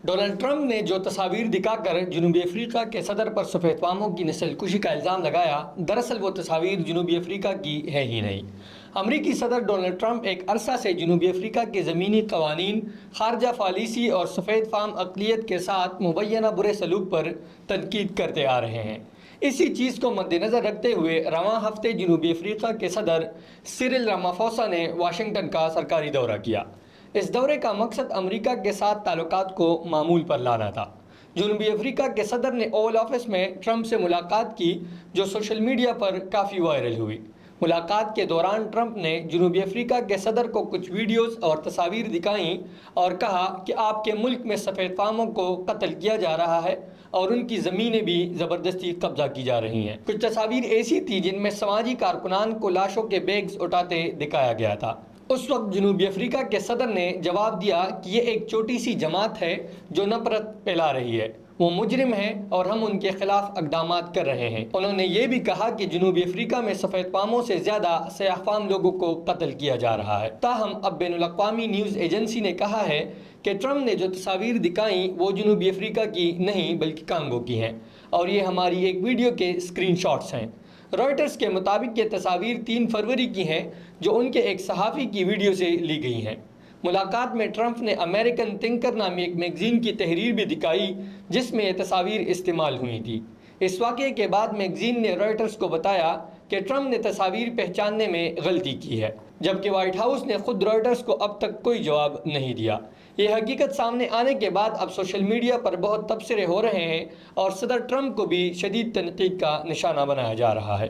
Donald Trump نے جو تصاویر دکھا کر جنوبی افریقہ کے صدر پر سفید فاموں کی نسل کشی کا الزام لگایا، دراصل وہ تصاویر جنوبی افریقہ کی ہے ہی نہیں۔ امریکی صدر ڈونلڈ ٹرمپ ایک عرصہ سے جنوبی افریقہ کے زمینی قوانین، خارجہ پالیسی اور سفید فام اقلیت کے ساتھ مبینہ برے سلوک پر تنقید کرتے آ رہے ہیں۔ اسی چیز کو مد نظر رکھتے ہوئے رواں ہفتے جنوبی افریقہ کے صدر سیرل رامافوسا نے واشنگٹن کا سرکاری دورہ کیا۔ اس دورے کا مقصد امریکہ کے ساتھ تعلقات کو معمول پر لانا تھا۔ جنوبی افریقہ کے صدر نے اوول آفس میں ٹرمپ سے ملاقات کی، جو سوشل میڈیا پر کافی وائرل ہوئی۔ ملاقات کے دوران ٹرمپ نے جنوبی افریقہ کے صدر کو کچھ ویڈیوز اور تصاویر دکھائیں اور کہا کہ آپ کے ملک میں سفید فاموں کو قتل کیا جا رہا ہے اور ان کی زمینیں بھی زبردستی قبضہ کی جا رہی ہیں۔ کچھ تصاویر ایسی تھیں جن میں سماجی کارکنان کو لاشوں کے بیگز اٹھاتے دکھایا گیا تھا۔ اس وقت جنوبی افریقہ کے صدر نے جواب دیا کہ یہ ایک چھوٹی سی جماعت ہے جو نفرت پھیلا رہی ہے، وہ مجرم ہیں اور ہم ان کے خلاف اقدامات کر رہے ہیں۔ انہوں نے یہ بھی کہا کہ جنوبی افریقہ میں سفید فاموں سے زیادہ سیاہ فام لوگوں کو قتل کیا جا رہا ہے۔ تاہم اب بین الاقوامی نیوز ایجنسی نے کہا ہے کہ ٹرمپ نے جو تصاویر دکھائیں وہ جنوبی افریقہ کی نہیں بلکہ کانگو کی ہیں، اور یہ ہماری ایک ویڈیو کے اسکرین شاٹس ہیں۔ رائٹرز کے مطابق یہ تصاویر 3 فروری کی ہیں، جو ان کے ایک صحافی کی ویڈیو سے لی گئی ہیں۔ ملاقات میں ٹرمپ نے امریکن تھنکر نامی ایک میگزین کی تحریر بھی دکھائی جس میں یہ تصاویر استعمال ہوئی تھی۔ اس واقعے کے بعد میگزین نے رائٹرز کو بتایا کہ ٹرمپ نے تصاویر پہچاننے میں غلطی کی ہے، جبکہ وائٹ ہاؤس نے خود رائٹرز کو اب تک کوئی جواب نہیں دیا۔ یہ حقیقت سامنے آنے کے بعد اب سوشل میڈیا پر بہت تبصرے ہو رہے ہیں اور صدر ٹرمپ کو بھی شدید تنقید کا نشانہ بنایا جا رہا ہے۔